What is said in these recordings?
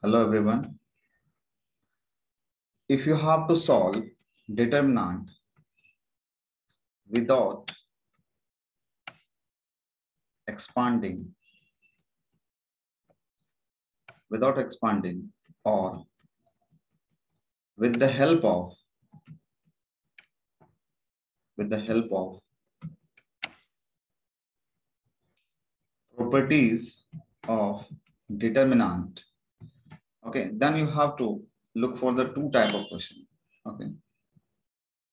Hello everyone. If you have to solve determinant without expanding, or with the help of properties of determinant, okay, then you have to look for the two type of question. Okay,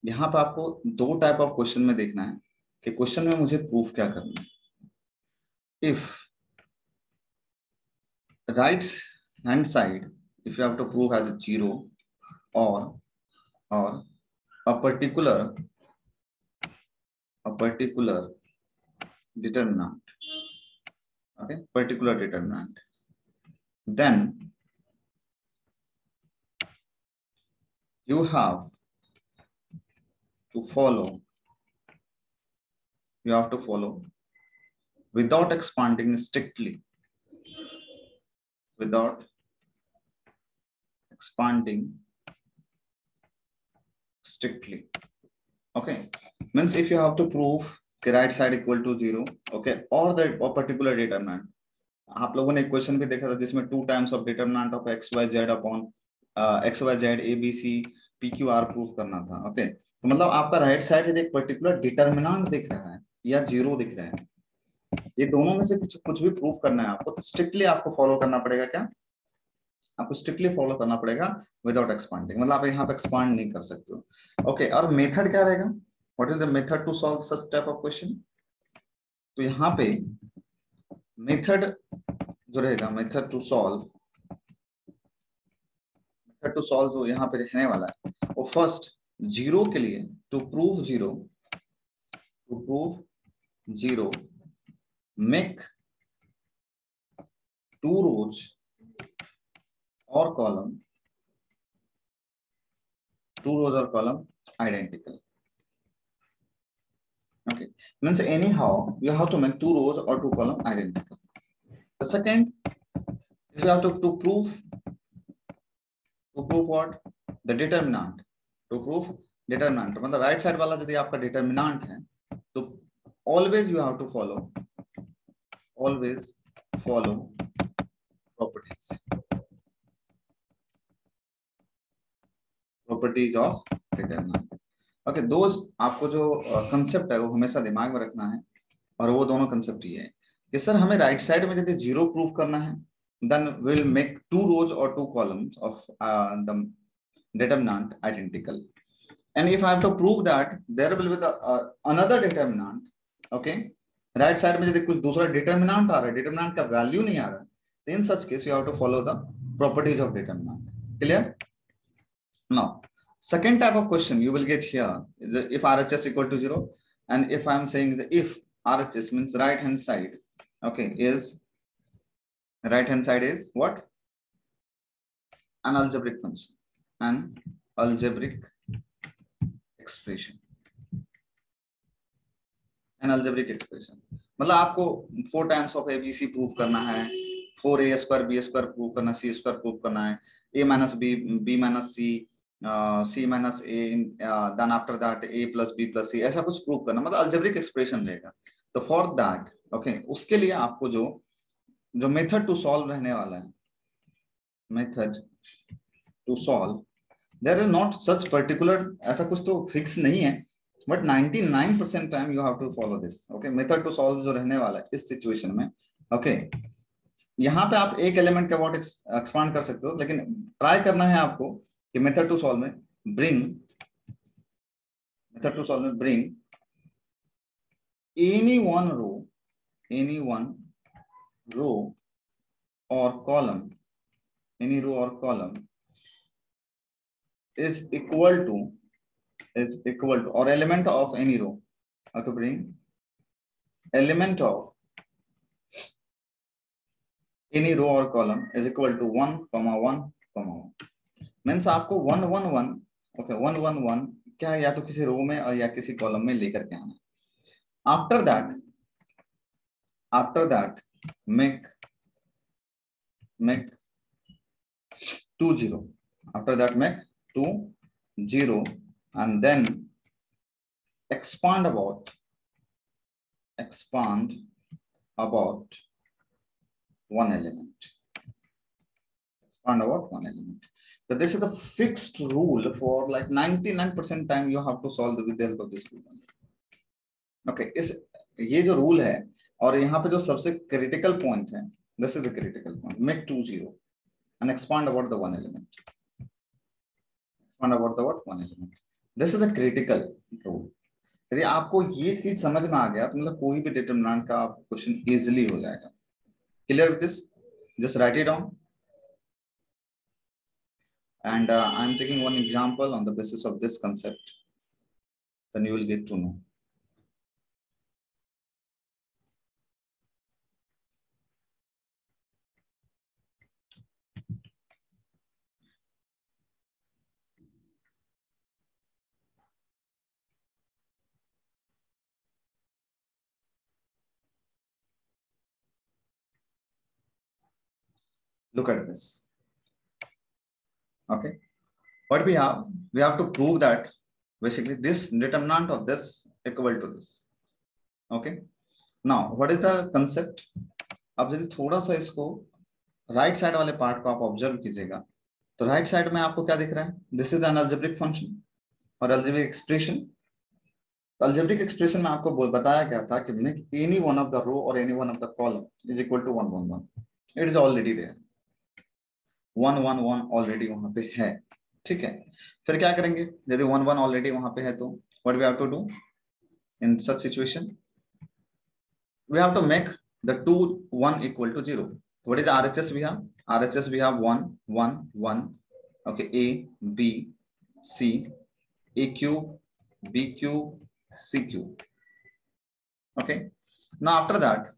यहाँ पे आपको दो type of question में देखना है कि question में मुझे प्रूफ क्या करना है. If right hand side, if you have to prove as a zero or a particular determinant, okay, particular determinant, then you have to follow without expanding strictly, okay, means if you have to prove the right side equal to 0, okay, or the particular determinant. आप लोगों ने एक question भी देखा था जिसमें 2 times of determinant of x y z upon x y z a b c p q r proof करना था. ओके, तो मतलब आपका राइट साइड एक पर्टिकुलर डिटरमिनेंट दिख रहा है या जीरो दिख रहा है, ये दोनों में से कुछ भी प्रूफ करना है आपको, तो स्ट्रिक्टली आपको फॉलो करना पड़ेगा. क्या आपको स्ट्रिक्टली फॉलो करना पड़ेगा विदाउट एक्सपांडिंग, मतलब आप यहाँ पे एक्सपांड नहीं कर सकते हो. ओके, और मेथड क्या रहेगा, what is the method to solve such type of question. तो यहाँ पे मेथड जो रहेगा, मेथड टू सॉल्व जो यहाँ पे रहने वाला है वो फर्स्ट जीरो के लिए to prove zero make two rows और column identical. Okay, means anyhow you have to make two rows or two column identical. The second, if you have to prove what, the determinant, to prove determinant, मतलब right side वाला यदि आपका determinant है तो always you have to follow properties of determinant. Okay, दोस्त आपको जो concept है वो हमेशा दिमाग में रखना है, और वो दोनों कंसेप्ट ये है कि सर हमें राइट साइड में यदि जीरो प्रूफ करना है, then we'll make two rows or two columns of the determinant identical. And if I have to prove that there will be the another determinant, okay, right side में यदि कुछ दूसरा determinant आ रहा है, determinant का value नहीं आ रहा, in such case you have to follow the properties of determinant. Clear? Now second type of question you will get here is if RHS equal to 0, and if I am saying that if RHS means right hand side, okay, is right hand side is what? An algebraic function, an algebraic expression, मतलब आपको 4 times of ABC prove करना है, 4a square B square prove करना, सी square prove करना है, a minus B, B minus C, C minus A, then after that a plus B plus C, ऐसा कुछ prove करना, मतलब अलजेब्रिक एक्सप्रेशन रहेगा. तो फॉर दैट, ओके, उसके लिए आपको जो मेथड टू सॉल्व रहने वाला है, method to solve, there is not such particular, ऐसा कुछ तो फिक्स नहीं है, but 99% time you have to follow this. Okay, method to solve जो रहने वाला है इस सिचुएशन में, ओके, यहाँ पे आप एक एलिमेंट के अबाउट एक्सपांड कर सकते हो, लेकिन ट्राई करना है आपको कि मेथड टू सॉल्व में ब्रिंग एनी वन रो और column, any row or column is equal to or element of any row. How to bring element of any row or column is equal to 1, 1, 1. Means आपको 1, 1, 1, okay, 1, 1, 1 क्या है, या तो किसी रो में और या किसी कॉलम में लेकर के आना. After that make 2 0. After that make 2 0 and then expand about one element. Expand about one element. So this is the fixed rule for like 99% time you have to solve with the help of this rule. Okay, ये जो rule है और यहाँ पे जो सबसे critical point है, this is the critical point. Make 2 0 and expand about the one element. Expand about the what? One element. This is the critical rule. यदि आपको ये चीज समझ में आ गया तो मतलब कोई भी डिटरमिनेंट का क्वेश्चन इजीली हो जाएगा. Clear with this? Just write it down. And I'm taking one example on the basis of this concept. Then you will get to know. Look at this. Okay, what we have to prove that basically this determinant of this equal to this. Okay, now what is the concept? अब यदि थोड़ा सा इसको right side वाले part को आप observe कीजिएगा तो राइट साइड में आपको क्या दिख रहा है? This is an algebraic function और अलजेब्रिक एक्सप्रेशन. अलजेब्रिक एक्सप्रेशन में आपको बताया गया था कि make any one of the row और any one of the column is equal to 1 1 1. It is already there. 1 1 1 already वहां पे है. ठीक है, फिर क्या करेंगे? यदि 1 1 ऑलरेडी वहां पे है तो what we have to do in such situation? We have to make the 2 1 equal to 0. What is the RHS we have? RHS we have 1 1 1. Okay, A B C A cube B cube C cube. Okay, now after that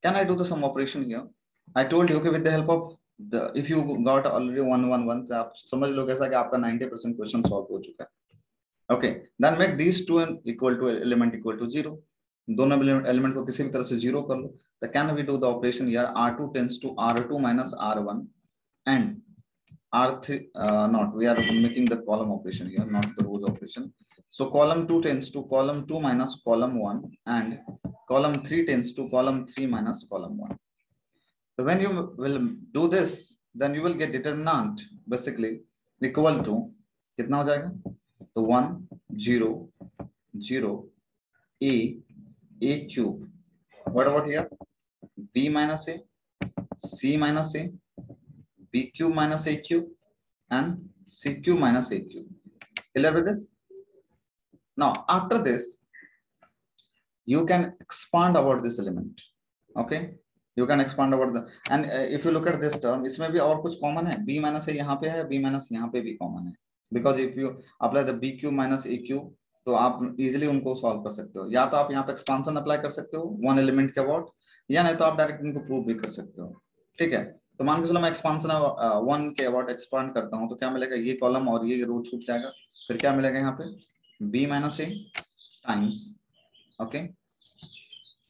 can I do the sum operation here? I told you okay, with the help of the if you got already 1 1 1 तो आप समझ लो कैसा कि आपका 90% question solve हो चुका है. Okay, then make these two equal to element equal to 0. दोनों एलिमेंट को किसी भी तरह से जीरो कर लो. तो can we do the operation here? R2 tends to R2 minus R1 and R3 not we are making the column operation here, not the rows operation. So column 2 tends to column 2 minus column 1 and column 3 tends to column 3 minus column 1. So when you will do this then you will get determinant basically equal to कितना हो जाएगा? तो 1 0 0 A cube. What about here? B minus A, C minus A, B cube minus A cube, and C cube minus A cube. Clear with this? Now, after this, you can expand about this element. Okay? You can expand about the, and if you look at this term, इसमें भी और कुछ common है. B minus A यहाँ पे है, B minus यहाँ पे भी common है. Because if you apply the B cube minus A cube, तो आप इजीली उनको सॉल्व कर सकते हो. या तो आप यहाँ पे एक्सपांशन अप्लाई कर सकते हो वन एलिमेंट के अबाउट, या नहीं तो आप डायरेक्ट इनको प्रूव भी कर सकते हो. ठीक है, तो मान के चलो मैं एक्सपांशन 1 के अबाउट एक्सपांड करता हूँ तो क्या मिलेगा? ये कॉलम और ये रो छूट जाएगा. फिर क्या मिलेगा यहाँ पे? B minus A times okay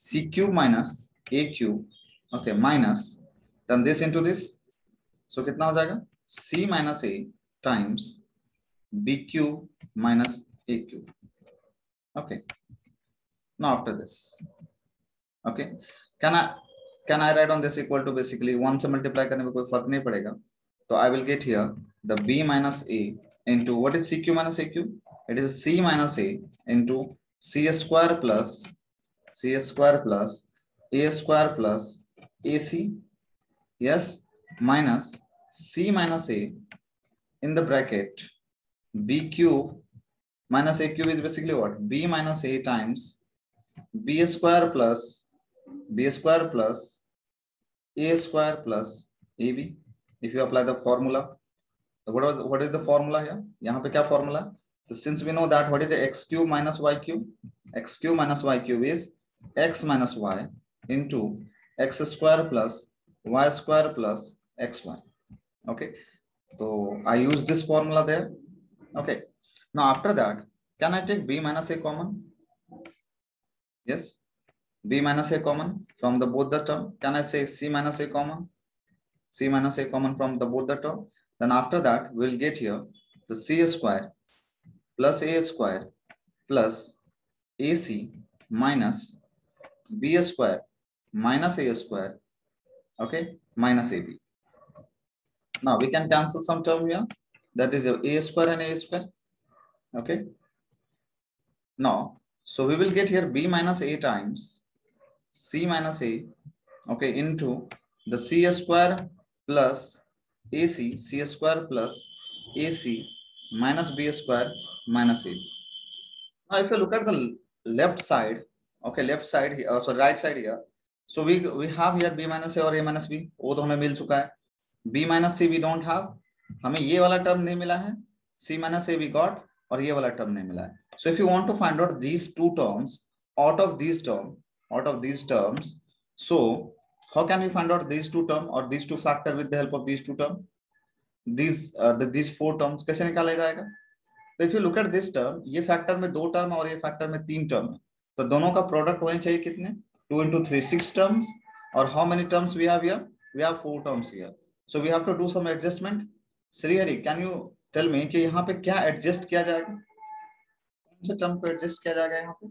C cube minus A cube okay minus then this into this. So कितना हो जाएगा? C minus A times B cube minus A cube. Okay, now after this, okay, can I write on this equal to basically 1 से multiply करने में कोई फर्क नहीं पड़ेगा. तो I will get here the B minus A into what is C cube minus A cube? It is C minus A into C square plus A square plus AC, yes, minus C minus A in the bracket B cube minus A cube is basically what? B minus A times B square plus A square plus AB. If you apply the formula, what is the formula here? यहाँ पे क्या formula? So since we know that what is the x cube minus y cube? X cube minus y cube is x minus y into x square plus y square plus xy. Okay, so I use this formula there. Okay. Now after that, can I take B minus A common? Yes, B minus A common from the both the term. Can I say C minus A common? c minus a common from the both the term. Then after that we'll get here the c square plus a square plus ac minus b square minus a square, okay, minus ab. Now we can cancel some term here, that is a square and a square, okay. Now so we will get here b minus a times c minus a, okay, into the c square plus ac, c square plus ac minus b square minus a. Now if you look at the left side, okay, left side here, so right side here, so we have here b minus a और a minus b, वो तो हमें मिल चुका है. b minus c we don't have, हमें ये वाला term नहीं मिला है. c minus a we got और ये वाला टर्म नहीं मिला है. So if you want to find out these two terms out of these terms, so how can we find out these two term or these two factor with the help of these two term? These four terms कैसे निकाला जाएगा? तो if you look at this term, ये factor में 2 term और ये factor में 3 term है, तो दोनों का प्रोडक्ट होने चाहिए कितने? 2 into 3 6 terms, और how many terms we have here? We have 4 terms here. So we have to do some adjustment. Srihari, can you tell me कि यहाँ पे क्या एडजस्ट किया जाएगा? कौन से टर्म को एडजस्ट किया जाएगा यहाँ पे?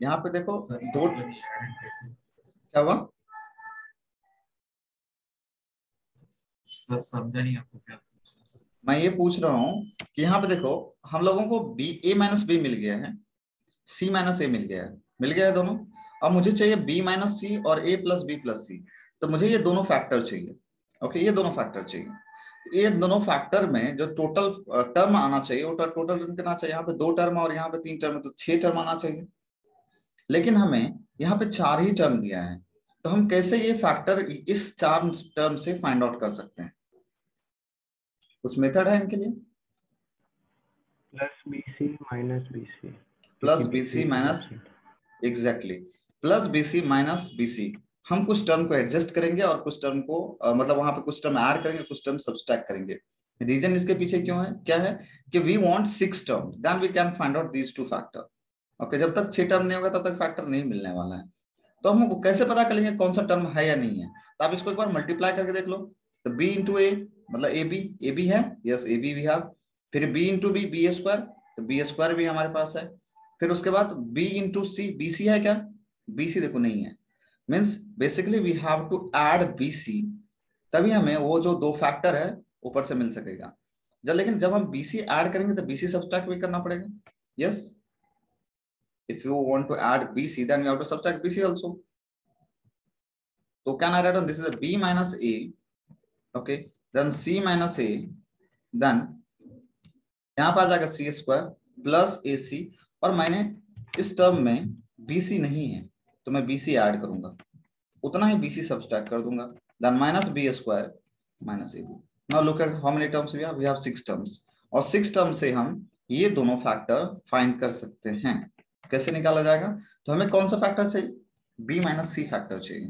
यहाँ पे देखो दो, क्या हुआ? समझा नहीं आपको क्या? मैं ये पूछ रहा हूँ कि यहाँ पे देखो हम लोगों को b a माइनस बी मिल गया है, c माइनस ए मिल गया है दोनों. अब मुझे चाहिए b माइनस सी और a प्लस बी प्लस सी, तो मुझे ये दोनों फैक्टर चाहिए, ओके, ये दोनों फैक्टर चाहिए. ये दोनों फैक्टर में जो टोटल टर्म आना चाहिए वो टोटल टर्म कितना चाहिए? यहाँ पे 2 टर्म और यहाँ पे 3 टर्म, तो 6 टर्म आना चाहिए. लेकिन हमें यहाँ पे 4 ही टर्म दिया है, तो हम कैसे ये फैक्टर इस टर्म से फाइंड आउट कर सकते हैं? कुछ मेथड है इनके लिए? Plus BC minus BC, plus BC minus, exactly, plus BC minus BC. हम कुछ टर्म को एडजस्ट करेंगे और कुछ टर्म को मतलब वहां पे कुछ टर्म ऐड करेंगे, कुछ टर्म सब्सट्रैक्ट करेंगे. रीजन इसके पीछे क्यों है, क्या है कि we want 6 term, then we can find out these two factor. Okay, जब तक 6 टर्म नहीं होगा तब तक फैक्टर नहीं मिलने वाला है. तो हम कैसे पता करेंगे कौन सा टर्म है या नहीं है? तो आप इसको एक बार मल्टीप्लाई करके देख लो. तो b इंटू ए मतलब ए बी है, yes a b we have. फिर b into b b square, तो बी स्क्वायर भी हमारे पास है. फिर उसके बाद b into c, b c है क्या? बी सी देखो नहीं है, means basically we have to add b c, तभी हमें वो जो 2 फैक्टर है ऊपर से मिल सकेगा. लेकिन जब हम बी सी ऐड करेंगे तो बी सी सब्सट्रैक्ट भी करना पड़ेगा. Yes, if you want to add bc then you have to subtract bc also. So can I write on this is a b minus a, okay, then c minus a, then यहाँ पर आ जाएगा c square plus ac, और मैंने इस term में bc नहीं है तो मैं bc ऐड करूंगा, उतना ही bc सब्सट्रैक्ट कर दूंगा, then minus b square minus ab. Now look at how many terms we have 6 terms, और 6 टर्म से हम ये दोनों फैक्टर फाइंड कर सकते हैं. कैसे निकाला जाएगा? तो हमें कौन सा फैक्टर चाहिए? b माइनस सी फैक्टर चाहिए.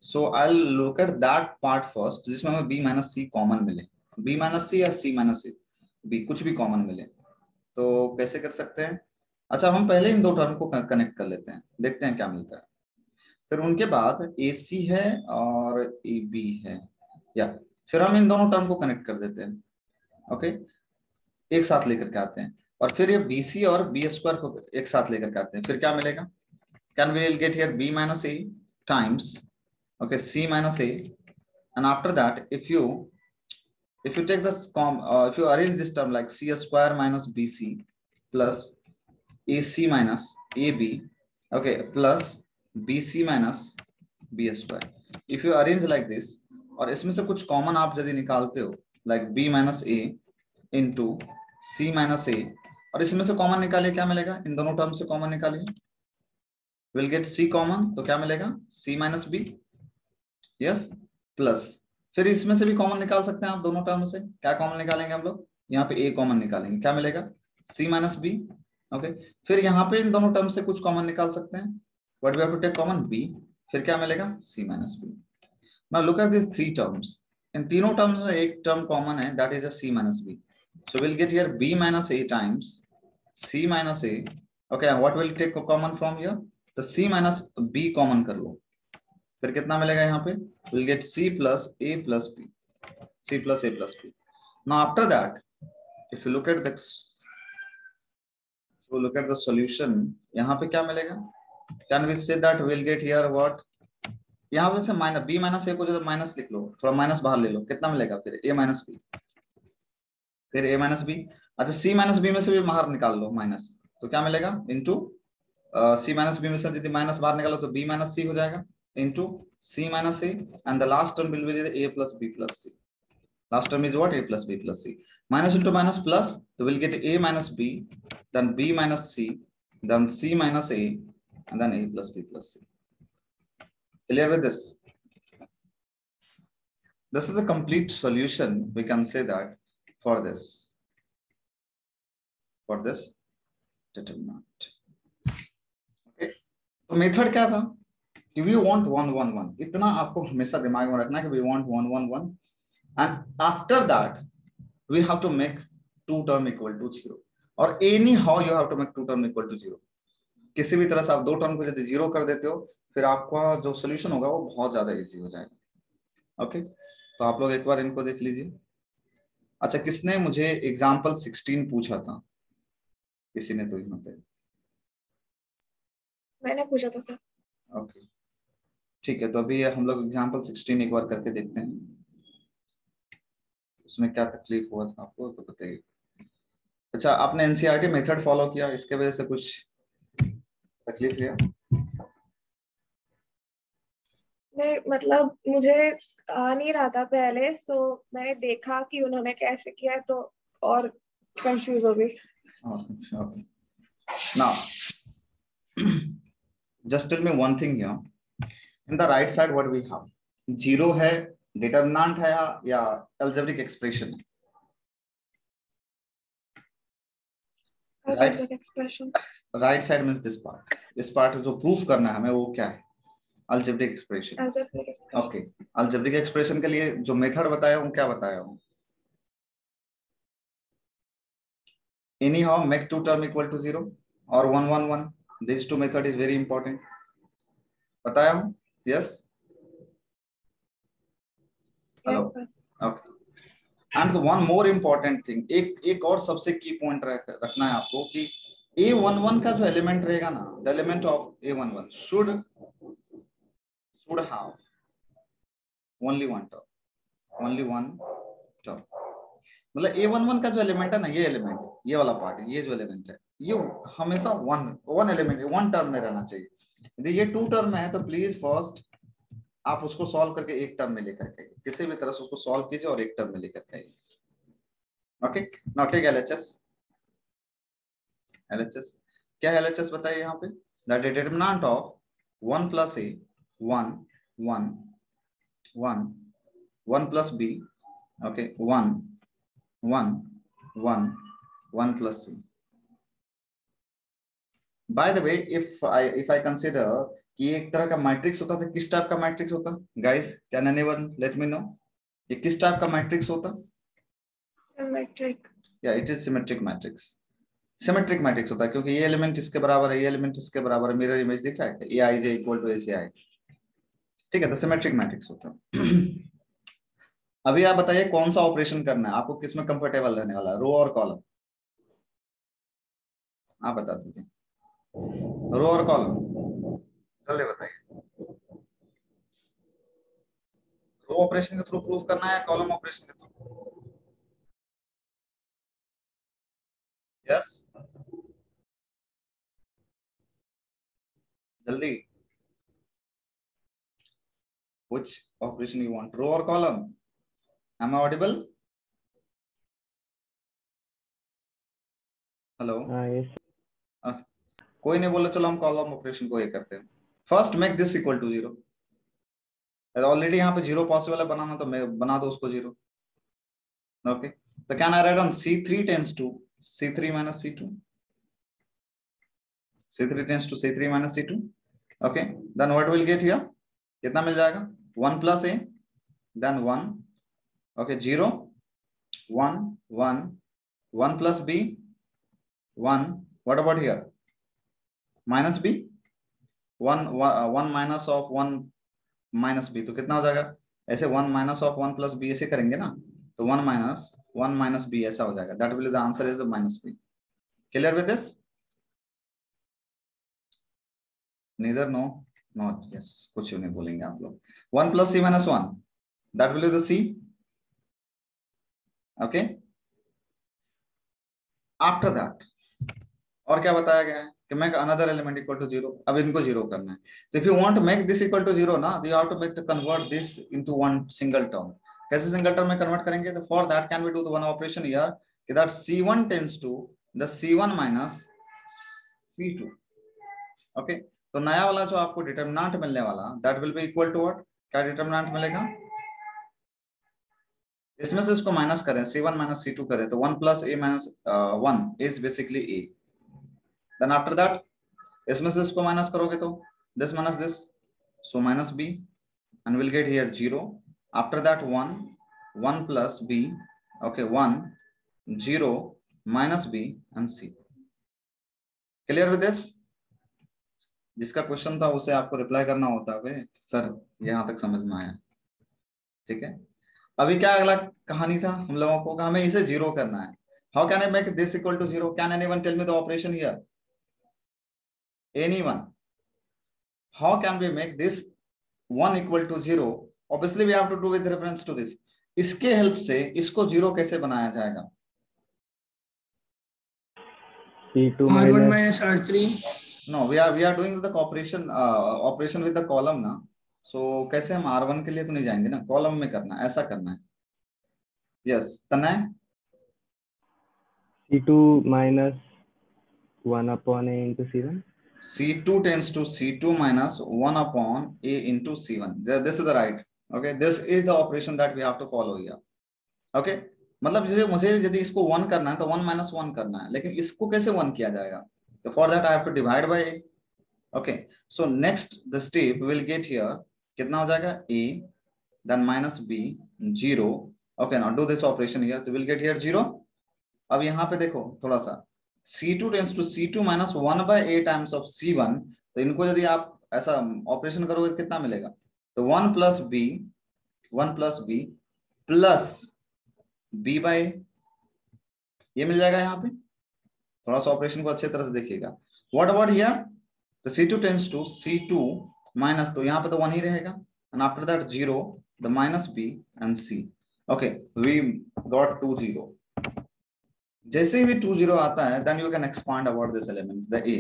So I will look at that part first जिसमें हमें b माइनस सी कॉमन मिले. b माइनस सी या c माइनस b कुछ भी कॉमन मिले तो कैसे कर सकते हैं? अच्छा, हम पहले इन 2 टर्म को कनेक्ट कर लेते हैं, देखते हैं क्या मिलता है. फिर उनके बाद ac है और ab है, या फिर हम इन दोनों टर्म को कनेक्ट कर देते हैं, ओके, एक साथ लेकर के आते हैं, और फिर ये BC और B स्क्वायर को एक साथ लेकर के आते हैं. फिर क्या मिलेगा? Can we will get here B minus A times, okay, C minus A, and after that if you take this if you arrange this term like C square minus BC plus AC minus AB, okay, plus BC minus B square, if you arrange like this, और इसमें से कुछ common आप यदि निकालते हो like B minus A into C minus A, और इसमें से कॉमन निकालिए, क्या मिलेगा? इन दोनों टर्म से कॉमन निकालिए, विल गेट C कॉमन, तो क्या मिलेगा? C minus B, yes, plus फिर इसमें से भी कॉमन निकाल सकते हैं आप दोनों टर्म से. क्या कॉमन निकालेंगे हम लोग? यहाँ पे A कॉमन निकालेंगे, क्या मिलेगा? C minus B, okay. फिर यहाँ पे इन दोनों टर्म से कुछ कॉमन निकाल सकते हैं, what we have to take common? B, फिर क्या मिलेगा? C minus B. Now look at this 3 terms, इन तीनों टर्म्स में एक टर्म कॉमन है, that is C minus B. So we'll get here b minus a times c minus a. Okay, what will take common from here? The c minus b common कर लो. फिर कितना मिलेगा यहाँ पे, will get C plus A plus B, C plus A plus B. Now after that if you look at the solution, यहाँ पे क्या मिलेगा, can we say that will get here what, यहाँ पे से माइनस बी माइनस ए को जो minus लिख लो, थोड़ा माइनस बाहर ले लो, कितना मिलेगा फिर ए माइनस बी, फिर ए माइनस बी. अच्छा सी माइनस बी में से भी बाहर निकाल लो माइनस, तो क्या मिलेगा इंटू सी माइनस बी में से यदि माइनस बाहर निकालो तो बी माइनस सी हो जाएगा into c minus a, and the last term will be a plus B plus c. Last term is what, a plus b plus c. Minus into minus plus, so we'll get a minus b, then b minus c, then c minus a, and then a plus b plus c. Clear with this? This is a complete solution, we can say that, for this determinant. Okay, तो method क्या था कि we want 1 1 1, इतना आपको हमेशा दिमाग में रखना है कि we want 1 1 1, and after that we have to make two term equal to 0, और anyhow you have to make two term equal to 0. किसी भी तरह से आप दो टर्म को यदि 0 कर देते हो, फिर आपका जो सोल्यूशन होगा वो बहुत ज्यादा इजी हो जाएगा. ओके, तो आप लोग एक बार इनको देख लीजिए. अच्छा, किसने मुझे एग्जाम्पल 16 पूछा था, किसी ने तो यहाँ पे, मैंने पूछा था सर. ओके ठीक है, तो अभी हम लोग एग्जाम्पल 16 एक बार करके देखते हैं, उसमें क्या तकलीफ हुआ था आपको तो बताइए. अच्छा, आपने एनसीईआरटी मेथड फॉलो किया, इसके वजह से कुछ तकलीफ हुआ? नहीं, मतलब मुझे आ नहीं रहा था पहले, तो मैंने देखा कि उन्होंने कैसे किया तो और कंफ्यूज हो गई. Okay. Now, just tell me one thing here. In the right side, what we have? Zero है, determinant है या algebraic expression है? Algebraic expression. Right side means this part. इस part जो proof करना है हमें वो क्या है? Algebraic expression. Algebraic expression. Okay. Algebraic expression के लिए जो method बताया हूँ, क्या बताया हूँ? Anyhow, make two term equal to 0 or 1 1 1. These two method is very important. बताया हूँ? Yes. Hello. Yes, sir. Okay. And the one more important thing, एक और सबसे की पॉइंट रखना है आपको कि A11 का जो एलिमेंट रहेगा ना, the element of A11 should have only one term. मतलब A11 का जो एलिमेंट है ना, ये एलिमेंट, ये वाला पार्ट, ये जो एलिमेंट है, ये हमेशा वन एलिमेंट, वन टर्म में रहना चाहिए. यदि ये टू टर्म में है तो प्लीज फर्स्ट आप उसको सॉल्व करके एक टर्म में लेकर के, किसी भी तरह से उसको सॉल्व कीजिए और एक टर्म में लेकर के. Okay, now take LHS. क्या है एलएचएस बताइए यहाँ पे. The determinant of 1 plus a 1 1 1 1 plus b, okay 1 1 1 1 plus c. By the way, if I consider कि एक तरह का मैट्रिक्स होता था, किस टाइप का मैट्रिक्स होता? Guys, can anyone let me know, ये किस टाइप का मैट्रिक्स होता? Symmetric. या it is symmetric matrix. Symmetric matrix होता है क्योंकि ये एलिमेंट इसके बराबर है, ये एलिमेंट इसके बराबर है, मिरर इमेज दिख रहा है, ए आई जे इक्वल टू ए सी आई. ठीक है, तो सिमेट्रिक मैट्रिक्स होता है. अभी आप बताइए कौन सा ऑपरेशन करना है आपको, किसमें कंफर्टेबल रहने वाला है, रो और कॉलम? आप बता दीजिए, रो और कॉलम, जल्दी बताइए. रो ऑपरेशन के थ्रू प्रूफ करना है, कॉलम ऑपरेशन के थ्रू? यस, जल्दी. Which operation you want, row or column? Am I audible? Hello. yes. कोई नहीं बोले, चलो हम कॉलम ऑपरेशन को ये करते हैं. First make this equal to 0. Already यहाँ पे 0 पॉसिबल है बनाना, तो मैं बना दो उसको 0. ओके, तो can I write on C3 tends to C3 minus C2. C3 tends to C3 minus C2. Okay, then what will get here? कितना मिल जाएगा? 1 plus a, then 1. Okay, 0 1 1 1 plus b 1. What about here? Minus b 1 1 minus of 1 minus B, तो कितना हो जाएगा ऐसे 1 minus of 1 plus B ऐसे करेंगे ना, तो 1 माइनस बी ऐसा हो जाएगा, that will the answer is minus b. Clear with this? Neither no not yes, कुछ नहीं बोलेंगे आप लोग। 1 plus c minus 1 that will be the c. Okay, after that और क्या बताया गया है कि make another element equal to 0। अब इनको 0 करना है, तो if you want to make this equal to 0 ना, you have to make to convert this into one single term. कैसे सिंगल टर्म में कन्वर्ट करेंगे? तो for that can we do the one operation here कि that c1 tends to the c1 minus c2। Okay, तो नया वाला जो आपको डिटरमिनेंट मिलने वाला that will be equal to what? क्या डिटरमिनेंट मिलेगा? इसमें से इसको माइनस करें, c1 माइनस c2 करें, तो 1 plus a minus 1 is basically a। Then after that इसमें से इसको माइनस करोगे तो this minus this, so minus b and we'll get here 0। after that 1 plus b, okay 1 0 minus b and c। clear with this? जिसका question था उसे आपको reply करना होता है सर यहां तक समझ में आया, ठीक है। अभी क्या अगला कहानी था हम लोगों को, हमें इसे 0 करना है। How can I make this equal to 0? Can anyone tell me the operation here? Anyone? How can we make this 1 equal to 0? obviously we have to do with reference to this। इसके help से इसको 0 कैसे बनाया जाएगा? C2 R1 minus R3। no, we are doing the operation with the column ना, so कैसे हम R1 के लिए तो नहीं जाएंगे ना, कॉलम में करना है, ऐसा करना है। Yes Tanay? C2 minus 1 upon A into C1। C2 tends to C2 minus 1 upon A into C1। this is the right, okay, this is the operation that we have to follow here। okay, मतलब जैसे मुझे यदि इसको 1 करना है तो 1 minus 1 करना है, लेकिन इसको कैसे 1 किया जाएगा? तो for that I have to divide by a। Okay, so next the step will get here, कितना हो जाएगा a then minus b 0। Okay, now do this operation here, तो विल गेट हियर 0। अब यहाँ पे देखो थोड़ा सा, c2 tends to c2 minus 1 by a times of c1, तो इनको यदि आप ऐसा ऑपरेशन करोगे कितना मिलेगा? तो 1 plus b plus b by ये मिल जाएगा। यहाँ पे थोड़ा सा ऑपरेशन को अच्छे तरह से देखिएगा। What about here? तो c2 tends to c2 minus, तो यहाँ पे तो 1 ही रहेगा, and after that 0 the minus b and c। Okay, we got 2 0। जैसे ही 2 0 आता है then you can expand about this element the a।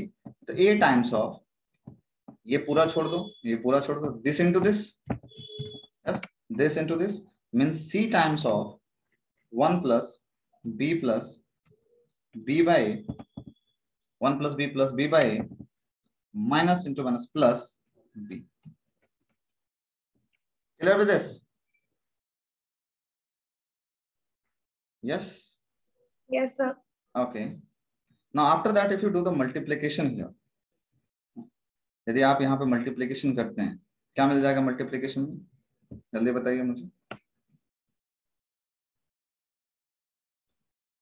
तो a टाइम्स ऑफ ये पूरा छोड़ दो, ये पूरा छोड़ दो, this into this, yes this into this means c times of 1 plus b by 1 plus b by a minus into minus plus b। clear with this? yes Yes, sir. okay, now after that if you do the multiplication here, यदि आप यहाँ पे multiplication करते हैं क्या मिल जाएगा multiplication में? जल्दी बताइए मुझे।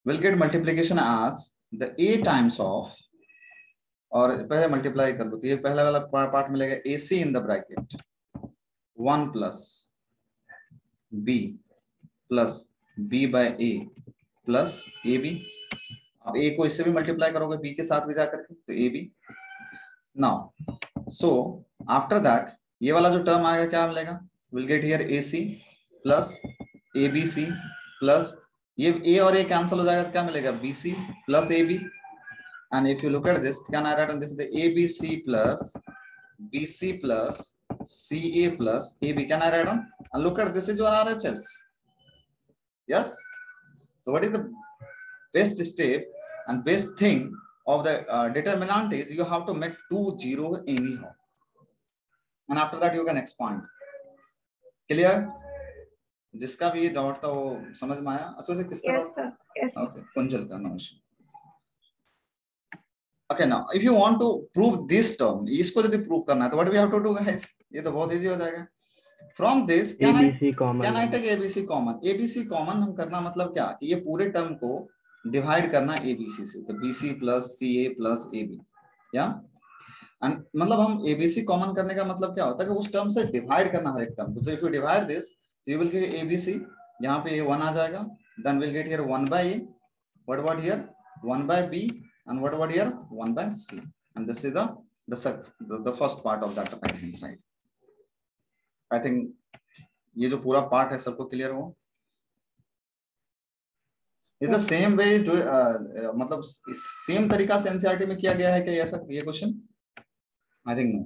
we'll get multiplication as the a times of, और पहले मल्टीप्लाई कर लो तो ये पहला वाला पार्ट मिलेगा ac in the bracket 1 plus b by a plus ab। अब a को इससे भी मल्टीप्लाई करोगे b के साथ भी जाकर के, तो ab। Now so after that ये वाला जो टर्म आएगा क्या मिलेगा? Will get here ac plus abc plus ये a और a कैंसिल हो जाएगा तो क्या मिलेगा? bc plus ab। and if you look at this, can I write on this the abc plus bc plus ca plus ab? Can I write on? And look at this is your RHS. yes, so what is the best step and best thing of the determinant is you have to make 2 0 anyhow, and after that you can expand। clear? जिसका भी ये doubt था वो समझ में आया? अच्छे से किसका? Yes, sir. Yes, sir. okay, Kunjal का नमस्कार। okay, now if you want to prove this term, इसको यदि प्रूव करना है तो what we have to do guys? ये तो बहुत इजी हो जाएगा। from this can I take abc common? abc common हम करना मतलब क्या कि ये पूरे टर्म को डिवाइड करना abc से, तो bc plus ca plus ab। या मतलब हम एबीसी कॉमन करने का मतलब क्या होता है कि उस टर्म से डिवाइड करना हर एक टर्म। तो if you divide this you will get abc, यहाँ पे ये 1 आ जाएगा, then will get here 1 by a, what about here 1 by b, and what about here 1 by c, and this is the first part of that right hand side. I think ये जो पूरा part है सबको clear हो। Is the same way जो मतलब same तरीका से एनसीईआरटी में किया गया है क्या ऐसा ये क्वेश्चन? आई थिंक नो,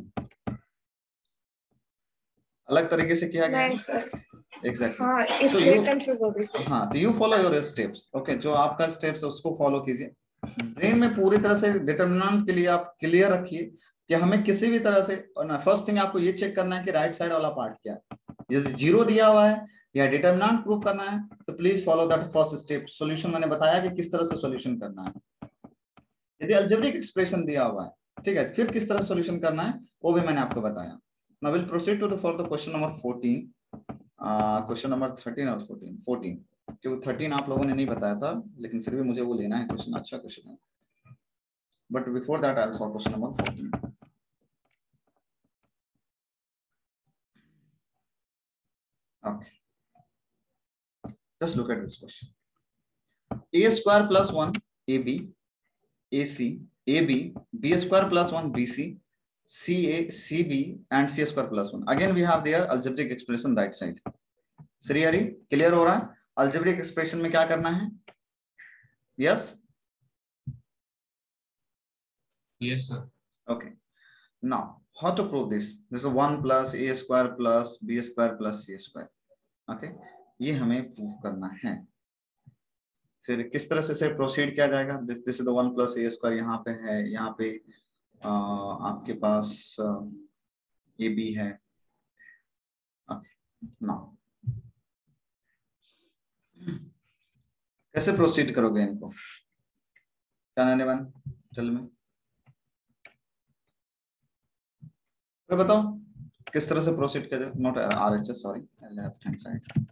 अलग तरीके से किया गया है। नहीं सर। एग्जैक्टली। हाँ, इसलिए कंफ्यूज हो गई थी। हाँ, तो you follow your steps. Okay, जो आपका स्टेप्स है उसको फॉलो कीजिए। ब्रेन में पूरी तरह से डिटरमिनेंट के लिए आप क्लियर रखिए कि हमें किसी भी तरह से, और फर्स्ट थिंग आपको ये चेक करना है कि राइट साइड वाला पार्ट क्या है। यदि 0 दिया हुआ है या डिटरमिनेंट प्रूव करना है तो please follow that first step. Solution मैंने बताया कि किस तरह से सॉल्यूशन करना है। यदि अलजेब्रिक एक्सप्रेशन दिया हुआ है, ठीक है, फिर किस तरह सॉल्यूशन करना है वो भी मैंने आपको बताया। Now will proceed to the for the question number 14, question number 13 और 14, क्योंकि 13 आप लोगों ने नहीं बताया था, लेकिन फिर भी मुझे वो लेना है क्वेश्चन, अच्छा क्वेश्चन है। But before that I will solve question number 14। Okay, just look at this question. A square plus 1 AB, AC, AB, B square plus 1 BC, CA, CB, and C square plus 1. Again we have their algebraic expression right side. Shri Hari clear हो रहा है? algebraic expression में क्या करना है? Yes? Yes sir. Okay. Now how to prove this? This is 1 plus A square plus B square plus C square. Okay, ये हमें prove करना है। फिर किस तरह से प्रोसीड किया जाएगा? This is the 1 plus A square, यहाँ पे है, यहाँ पे आपके पास ए बी है। नाउ कैसे प्रोसीड करोगे इनको? क्या वन चल में तो बताओ किस तरह से प्रोसीड किया जाए? Not RHS, sorry, left hand side.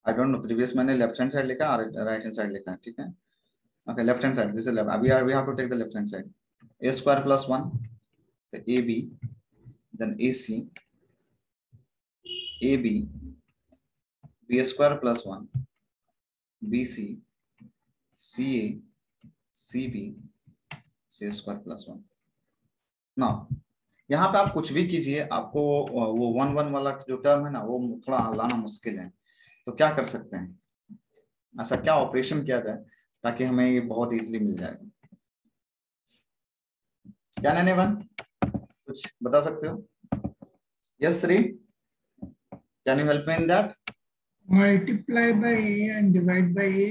I don't know, previous मैंने लेफ्ट हैंड साइड लिखा, राइट हैंड साइड लिखा है, ठीक है। Okay, left hand side, this is left. अभी we have to take the left hand side. A square plus 1, the AB, then AC, AB, B square plus 1, BC, CA, CB, C square plus 1. Now यहाँ पे आप कुछ भी कीजिए, आपको वो 1 1 वाला जो टर्म है ना वो थोड़ा लाना मुश्किल है। तो क्या कर सकते हैं, ऐसा क्या ऑपरेशन किया जाए ताकि हमें ये बहुत इजीली मिल जाएगा? क्या नैने वन कुछ बता सकते हो? Yes Shri, can you help me in that? Multiply by A and divide by A.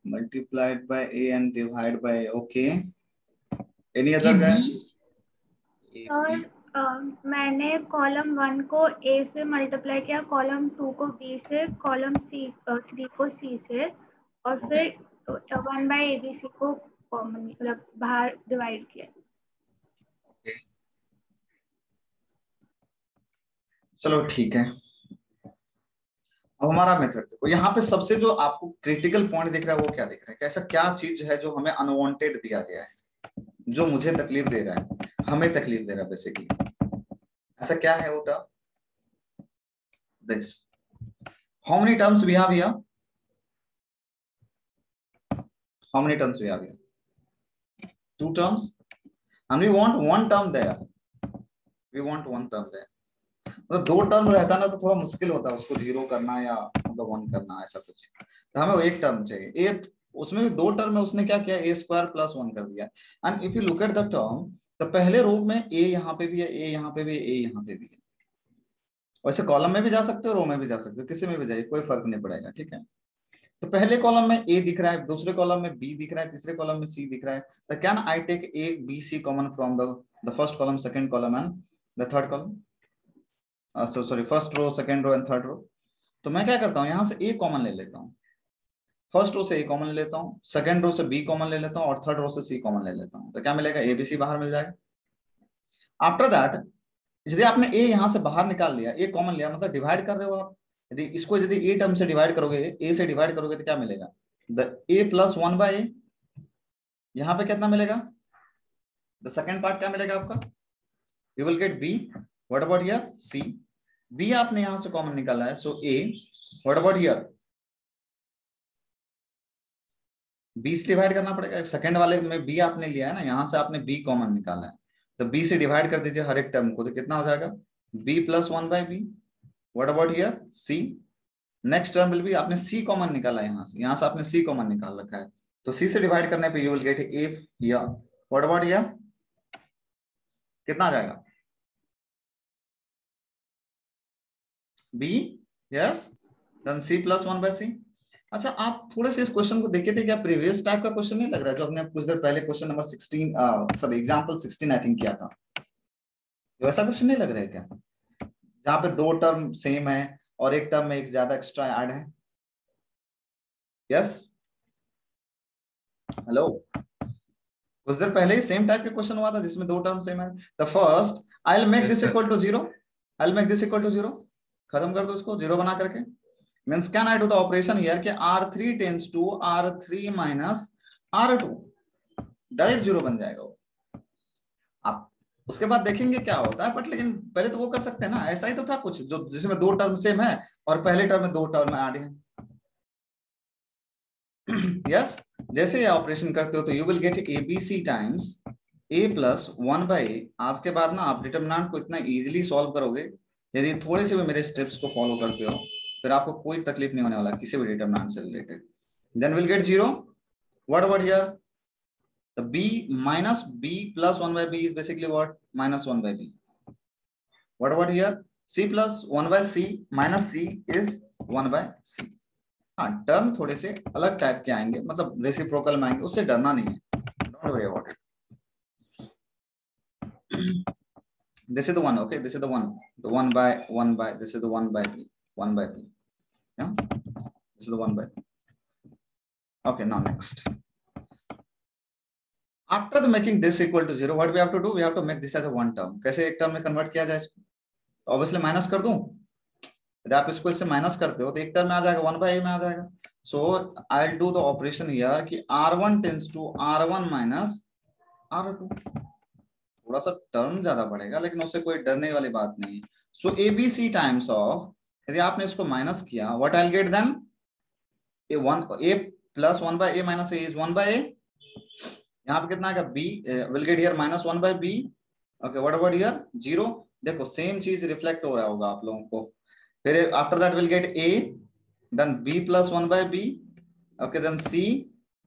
Multiplied by A and divide by A. Okay. Any other guy? और मैंने कॉलम 1 को A से मल्टीप्लाई किया, कॉलम 2 को B से, कॉलम 3 को C से, और फिर 1 by ABC को कॉमन मतलब बाहर डिवाइड किया। चलो ठीक है। अब हमारा मेथड देखो, यहाँ पे सबसे जो आपको क्रिटिकल पॉइंट दिख रहा है वो क्या दिख रहा है? कैसा क्या चीज है जो हमें अनवांटेड दिया गया है, जो मुझे तकलीफ दे रहा है, हमें तकलीफ दे रहा है बेसिकली? ऐसा क्या है वो term? This how many terms we have here? How many terms we have here? 2 terms, and we want 1 term there. We want 1 term there. मतलब 2 टर्म रहता ना तो थोड़ा मुश्किल होता है उसको 0 करना या मतलब 1 करना, ऐसा कुछ। तो हमें 1 टर्म चाहिए। ए उसमें भी 2 टर्म है, उसने क्या किया? A square plus 1 कर दिया। And if you look at the term, तो पहले रो में A यहाँ पे भी है, A यहाँ पे भी है, A यहाँ पे भी है। वैसे कॉलम में भी जा सकते हो, रो में भी जा सकते हो, किसी में भी जाइए, कोई फर्क नहीं पड़ेगा, ठीक है। तो पहले कॉलम में A दिख रहा है, दूसरे कॉलम में B दिख रहा है, तीसरे कॉलम में C दिख रहा है। तो can I take A B C common from the first column, second column and the third column? Sorry, first row, second row and third row. तो मैं क्या करता हूँ, यहाँ से A कॉमन ले लेता हूँ, फर्स्ट रो से A कॉमन ले लेता हूँ, सेकंड रो से B कॉमन ले लेता हूँ, और थर्ड रो से C कॉमन ले लेता हूँ। तो क्या मिलेगा? ABC बाहर मिल जाएगा। आफ्टर दैट यदि आपने A यहाँ से बाहर निकाल लिया, A कॉमन लिया, मतलब डिवाइड कर रहे हो आप। यदि इसको यदि A टर्म से डिवाइड करोगे, A से डिवाइड करोगे तो क्या मिलेगा? The A plus 1 by A। यहाँ पे कितना मिलेगा? द सेकेंड पार्ट क्या मिलेगा आपका, you will get b, what about here c, b आपने यहां से कॉमन निकाला है, so a, what about here b से डिवाइड करना पड़ेगा, सेकंड वाले में बी आपने लिया है ना, यहां से आपने बी कॉमन निकाला है, तो बी से डिवाइड कर दीजिए हर एक टर्म को, तो कितना हो जाएगा b plus 1/b, what about here c, next term will be, आपने सी कॉमन निकाला है यहां से आपने सी कॉमन निकाल रखा है, तो सी से डिवाइड करने पे you will get a here, what about here कितना आ जाएगा b, yes, then c plus 1/c। अच्छा आप थोड़े से इस क्वेश्चन को देखे थे क्या, प्रीवियस टाइप का क्वेश्चन नहीं लग रहा है जो हमने कुछ देर पहले question number 16 sorry example 16 I think किया था, वैसा क्वेश्चन नहीं लग रहा है क्या, जहां पे दो टर्म सेम है और एक टर्म में एक ज्यादा एक्स्ट्रा ऐड है, यस हेलो, कुछ देर पहले ही सेम टाइप के क्वेश्चन हुआ था जिसमें दो टर्म सेम है, the first I will make this equal to 0, I will make this equal to 0, खत्म कर दो इसको 0 बना करके, means can I do the operation here कि R3 tends to R3 minus R2, direct 0 बन जाएगा वो, आप उसके बाद देखेंगे क्या होता है, बट लेकिन पहले तो वो कर सकते हैं ना, ऐसा ही तो था कुछ जो जिसमें दो टर्म सेम है और पहले टर्म में दो टर्म ऐड है, यस जैसे ये ऑपरेशन करते हो तो you will gate ABC times A plus 1/a, आज के बाद ना आप डिटरमिनेंट को इतना इजीली सॉल्व करोगे यदि थोड़े से भी मेरे स्टेप्स को फॉलो करते हो, फिर आपको कोई तकलीफ नहीं होने वाला किसी भी डिटरमिनेंट से related, then will get 0, what about here the b minus b plus 1/b is basically what minus 1/b, what about here c plus 1/c minus c is 1/c। हाँ टर्म थोड़े से अलग टाइप के आएंगे, मतलब reciprocal में आएंगे, उससे डरना नहीं है, don't worry about it, this is the one, okay, this is the one by this is the 1/b, 1/b, yeah, this is the 1/b, okay, now next after the making this equal to 0 what we have to do, we have to make this as a one term, कैसे एक term में convert किया जाए इसको, obviously minus कर दूं, यदि आप इसको इससे माइनस करते हो तो एक टर्म में आ जाएगा 1/a में आ जाएगा, so I will do the operation here कि R1 tends to R1 minus R2, थोड़ा सा टर्म ज्यादा बढ़ेगा लेकिन उससे कोई डरने वाली बात नहीं है, सो ABC टाइम्स ऑफ, यदि आपने इसको माइनस किया what I will get then a plus 1/a minus a is 1/a, यहाँ पे कितना आएगा b will get here minus 1/b, okay what about here 0, देखो सेम चीज रिफ्लेक्ट हो रहा होगा आप लोगों को, फिर after that will get a then b plus 1/b, okay then c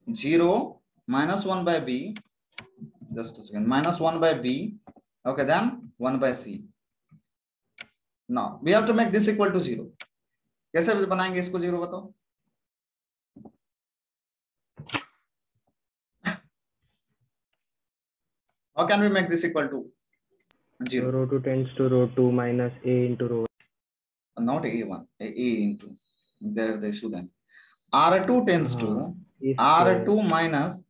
0 minus 1/b, just a second, minus 1/b, okay then 1/c, now we have to make this equal to 0, कैसे बनाएंगे इसको 0 बताओ, how can we make this equal to 0, Row 2 tends to row 2 minus a into row, not a1 a into, there the issue then R2 tends to R2 minus,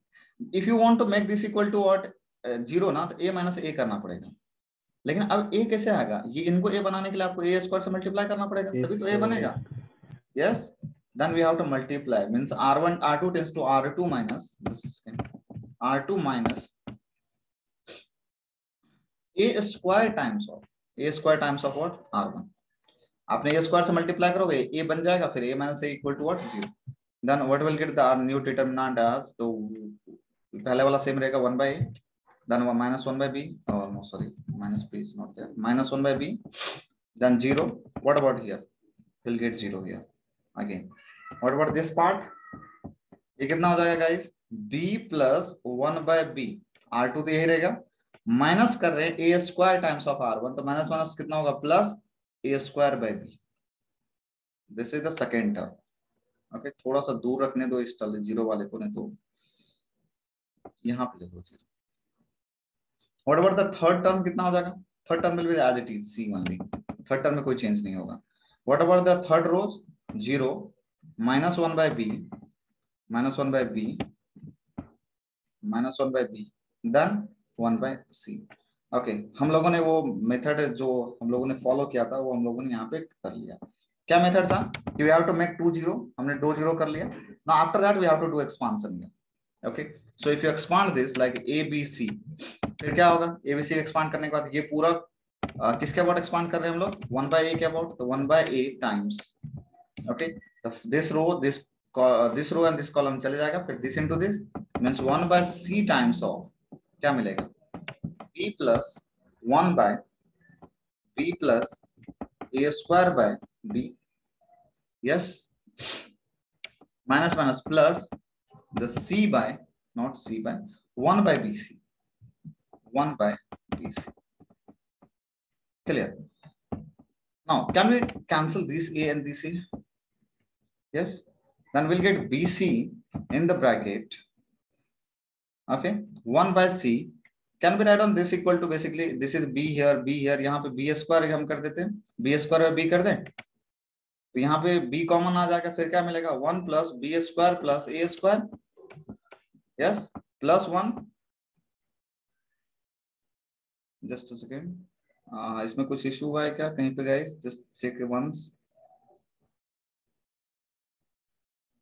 if you want to make this equal to what 0 ना, तो a minus a करना पड़ेगा, लेकिन अब a कैसे आएगा, ये इनको a बनाने के लिए आपको a स्क्वायर से मल्टीप्लाई करना पड़ेगा तभी तो a बनेगा, yes, then we have to multiply, means R2 tends to R2 minus, R2 minus a square times of what R1, आपने a स्क्वायर से मल्टीप्लाई करोगे a बन जाएगा, फिर a minus a equal to what 0, then what will get the new determinant as, तो पहले वाला same रहेगा 1/a, then minus 1/b, oh no sorry minus b is not there, minus 1/b, then 0, what about here we'll get 0 here again, what about this part, ये कितना हो जाएगा guys b plus 1/b, R2 तो यही रहेगा, minus कर रहे हैं a square times of R1, तो माइनस माइनस कितना होगा plus a square by b, this is the second term, okay थोड़ा सा दूर रखने दो इस 0 वाले को, नहीं तो यहाँ पे लिखो 0, what about the third term, कितना हो जाएगा, third term will be as it is c only, third term में कोई चेंज नहीं होगा, what about the third row 0 minus 1/b minus 1/b minus 1/b then 1/c, ओके हम लोगों ने वो मेथड जो हम लोगों ने फॉलो किया था वो हम लोगों ने यहाँ पे कर लिया, क्या मेथड था कि वी हैव टू मेक 2 0, हमने 2 0 कर लिया, now after that we have to do expansion here, okay so if you expand this like ABC, फिर क्या होगा? ABC एक्सपांड करने के बाद ये पूरा किसके अबाउट एक्सपांड कर रहे हैं हम लोग? 1/a के अबाउट, तो 1/a times, okay, this row this row and this column चले जाएगा, फिर this into this means 1/c times of क्या मिलेगा? b plus 1/b plus a square by b, yes, minus minus plus the c by not c by 1/bc, 1/bc. Clear? Now can we cancel this a and this a? Yes, then we'll get bc in the bracket, okay, 1/c. Can we write on this equal to basically this is b here, यहाँ पे b square हम कर देते हैं, b square और b कर दें, तो यहाँ पे b कॉमन आ जाएगा, फिर क्या मिलेगा? 1 plus b square plus a square, yes, plus 1, just a second, इसमें कुछ इशू हुआ है क्या कहीं पे guys? Just check once,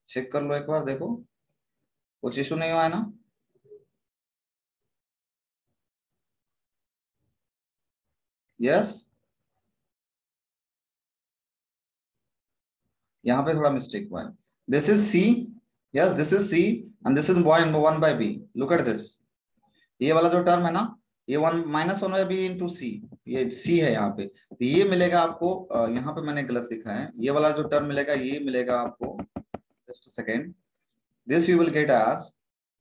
check कर लो एक बार, देखो कुछ इशू नहीं हुआ है ना? यस, यहाँ पे थोड़ा मिस्टेक हुआ है. This is c, yes this is c and this is 1/b. Look at this, ये वाला जो टर्म है ना, ये 1 माइनस 1/b इंटू सी, ये सी है यहाँ पे, तो ये मिलेगा आपको, यहाँ पे मैंने गलत लिखा है, ये वाला जो टर्म मिलेगा ये मिलेगा आपको, just a second, this you will get as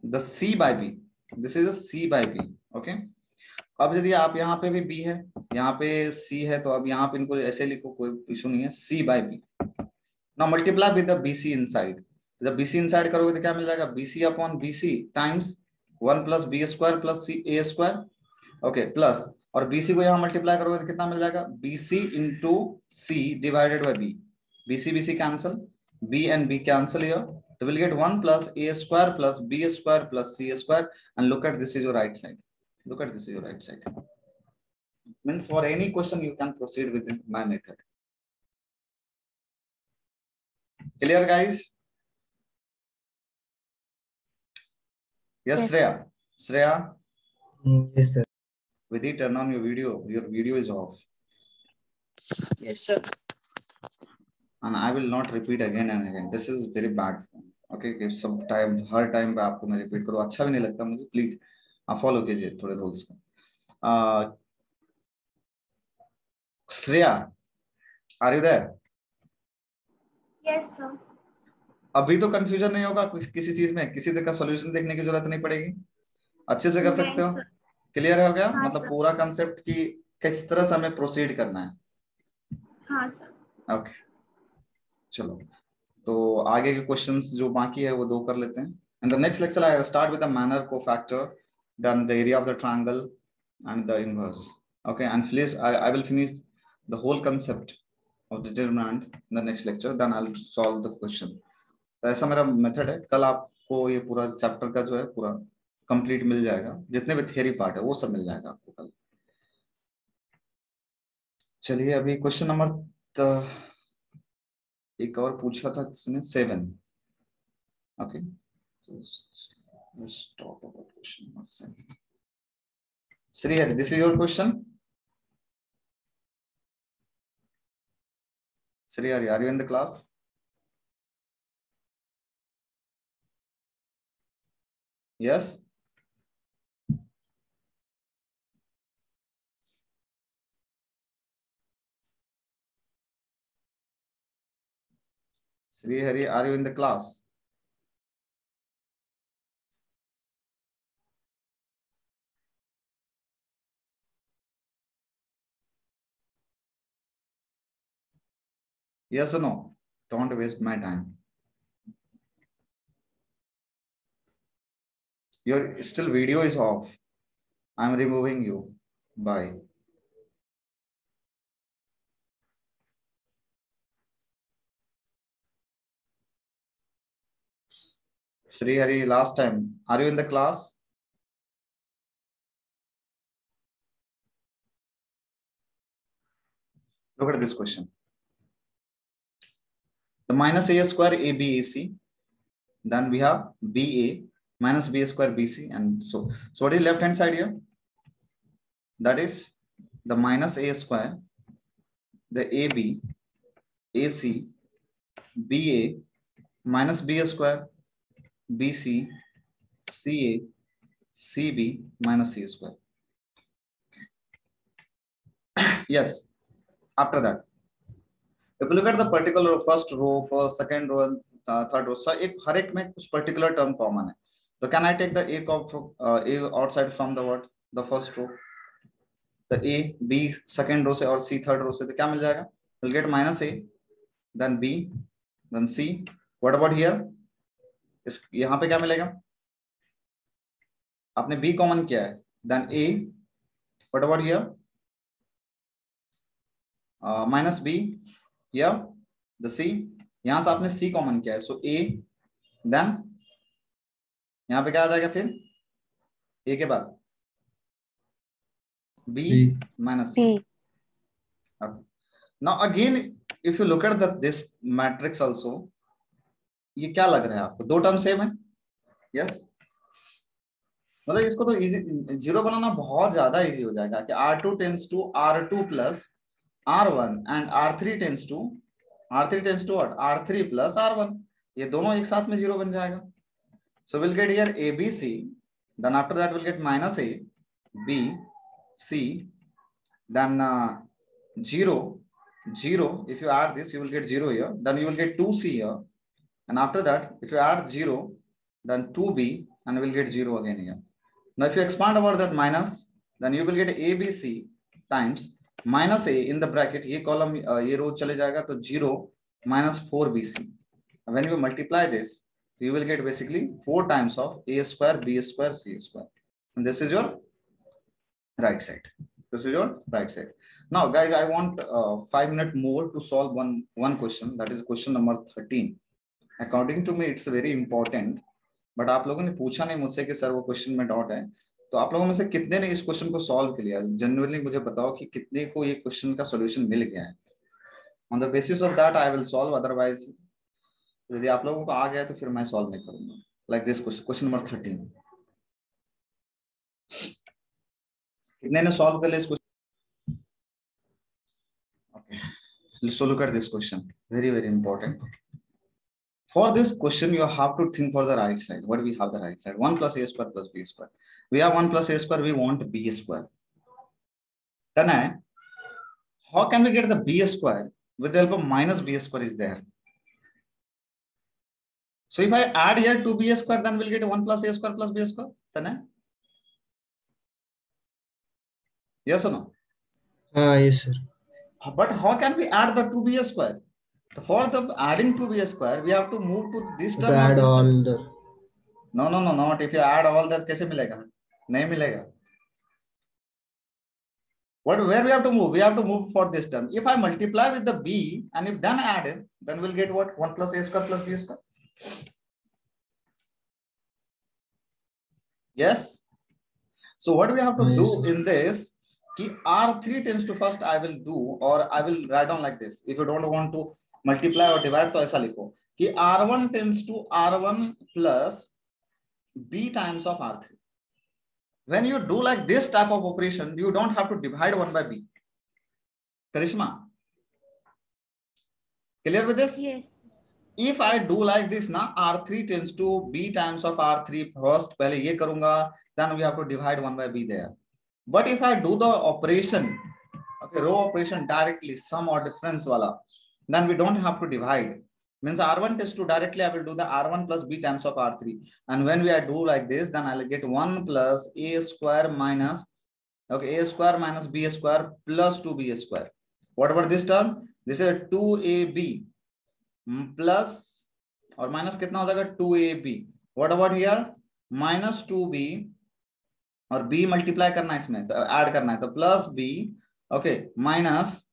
the c/b, this is c/b, okay. अब यदि आप यहाँ पे भी b है, यहाँ पे c है, तो अब यहाँ पे इनको ऐसे लिखो, कोई इशू नहीं है, c/b. Now multiply with the bc inside, जब bc इनसाइड करोगे तो क्या मिल जाएगा? bc upon bc times 1 plus b square plus a square, okay, plus, और bc को यहाँ मल्टीप्लाई करोगे तो कितना मिल जाएगा? bc into c divided by b, bc cancel, b and b cancel here, so we'll get 1 plus a square plus b square plus c square, and look at this is your right side. Look at this is your right side. Means for any question you can proceed with my method. Clear, guys? Yes, Shreya. Shreya. Yes, sir. Vidhi, turn on your video. Your video is off. Yes, sir. And I will not repeat again and again. This is very bad form. Okay, कि सब time हर time पे आपको मैं repeat करूँ, अच्छा भी नहीं लगता मुझे. प्लीज आप फॉलो कीजिए थोड़े रूल्स को. Shreya, are you there? Yes sir. अभी तो कंफ्यूजन नहीं होगा किसी चीज में, किसी तरह का सॉल्यूशन देखने की जरूरत नहीं पड़ेगी, अच्छे से कर सकते हो? क्लियर हो गया? हाँ, मतलब पूरा कंसेप्ट की किस तरह से हमें प्रोसीड करना है. हाँ सर. ओके, चलो तो आगे के क्वेश्चंस जो बाकी है वो दो कर लेते हैं. In the next lecture, I will start with the manner cofactor, then the area of the triangle, and the inverse. Okay, and please, I will finish the whole concept of the determinant in the next lecture. Then I'll solve the question. तो ऐसा मेरा method है. कल आपको ये पूरा chapter का जो है पूरा कंप्लीट मिल जाएगा, जितने भी थियरी पार्ट है वो सब मिल जाएगा आपको कल. चलिए अभी क्वेश्चन नंबर एक और पूछा था किसने, 7. Okay, let's talk about question number 7. Srihari, this is your question. Srihari, are you in the class? Yes. Srihari, are you in the class? Yes or no? Don't waste my time. Your still video is off. I'm removing you. Bye. Srihari, last time. Are you in the class? Look at this question. The minus a square ABAC. Then we have BA minus b square bc, and so what is left hand side here? That is the minus a square, the ab, ac, ba minus b square, bc, ca, cb minus c square. Yes. After that, if you look at the particular first row, first, second row, and third row, so हर एक में कुछ particular term common है. So can I take the a outside from the what? The first row. The a, b second row से और c third row से, तो क्या मिल जाएगा? We'll get minus a, then b, then c. What about here? यहाँ पे क्या मिलेगा? आपने b common किया है, then a. What about here? Minus b, here the c. यहां से आपने c कॉमन किया है, सो a, देन यहां पे क्या आ जाएगा फिर a के बाद b minus c. Okay. Now again if you look at this matrix also, ये क्या लग रहा है आपको? दो टर्म सेम है. यस, मतलब इसको तो इजी, जीरो बनाना बहुत ज्यादा इजी हो जाएगा कि r2 tends to r2 plus R1 and R3 tends to what? R3 plus R1. ये दोनों एक साथ में जीरो बन जाएगा. So we'll get here A, B, C. Then after that we'll get minus A, B, C. Then 0. If you add this, you will get 0 here. Then you will get 2C here. And after that, if you add 0, then 2B, and we'll get 0 again here. Now if you expand about that minus, then you will get A, B, C times minus a in the bracket, ये column ये row चले जाएगा, तो 0 minus 4bc. When you multiply this, you will get basically 4 times of a square, b square, c square, and this is your right side. This is your right side. Now guys, I want 5 minutes more to solve one question, that is question number 13. According to me it's very important, but आप लोगों ने पूछा नहीं मुझसे कि sir वो question में dot है, तो आप लोगों में से कितने ने इस क्वेश्चन को सॉल्व कर लिया? जनरली मुझे बताओ कि कितने को ये क्वेश्चन का सॉल्यूशन मिल गया है. On the basis of that I will solve, otherwise यदि आप लोगों को आ गया तो फिर मैं सॉल्व नहीं करूंगा. Like this question number 13. कितने ने सॉल्व कर लिया इस question? Okay, so look at this question, very very important. For this question, you have to think for the right side. What do we have the right side? 1 plus a square plus b square. We have 1 plus a square. We want b square. Then how can we get the b square with the help of minus b square is there? So if I add here 2b square, then we'll get 1 plus a square plus b square. Then yes or no? Yes sir. But how can we add the 2b square? For the adding 2b square, we have to move to this term. Add all the. No, not if you add all that. कैसे मिलेगा? नहीं मिलेगा. Where we have to move? We have to move for this term. If I multiply with the b and if then add it, then we'll get what? 1 plus a square plus b square. Yes. So what we have to do in this? Ki R3 tends to first I will do, or I will write down like this. If you don't want to multiply or divide, तो ऐसा लिखो कि R1 tends to R1 plus B times of R3. When you do like this type of operation, you don't have to divide 1 by B. Karishma, clear with this? Yes. If I do like this now, R3 tends to B times of R3 first, पहले ये करूँगा, then we have to divide 1 by B there. But if I do the operation, okay, row operation directly, sum or difference wala, then we don't have to divide. Means R1 tends to directly, I will do the R1 plus B times of R3. And when we do like this, then I'll get 1 plus A square minus, okay, A square minus B square plus 2B square. What about this term? This is 2AB plus or minus कितना हो जाएगा? 2AB. What about here? Minus 2B और B multiply करना है इसमें, तो add करना है, तो plus B, okay, minus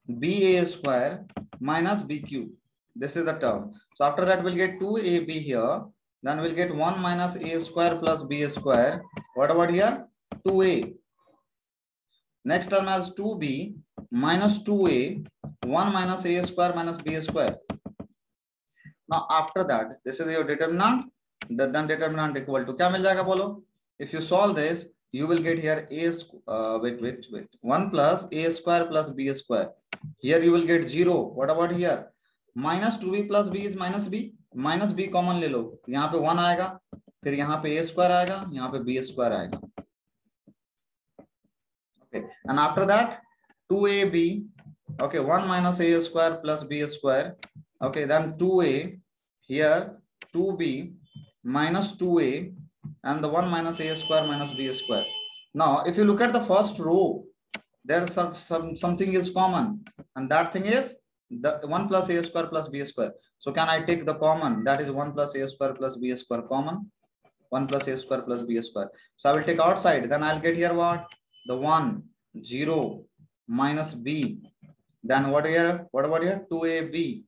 BA square minus B cube. This is the term. So after that we'll get 2AB here, then we'll get 1 minus A square plus B square. What about here? 2A. Next term has 2B minus 2A, 1 minus A square minus B square. Now after that, this is your determinant. then determinant equal to क्या मिल जाएगा बोलो? If you solve this, you will get here wait 1 plus a square plus b square. Here you will get 0. What about here? Minus 2b plus b is minus b. Minus b common ले लो, यहाँ पे 1 आएगा, फिर यहाँ पे a square आएगा, यहाँ पे b square आएगा. Okay, and after that 2ab. Okay, 1 minus a square plus b square. Okay, then 2a, here 2b minus 2a, and the 1 minus a square minus b square. Now if you look at the first row, there's something is common, and that thing is the 1 plus a square plus b square. So can I take the common? That is 1 plus a square plus b square common. 1 plus a square plus b square. So I will take outside, then I'll get here what? The 1, 0 minus b. Then what here? What about here? 2ab,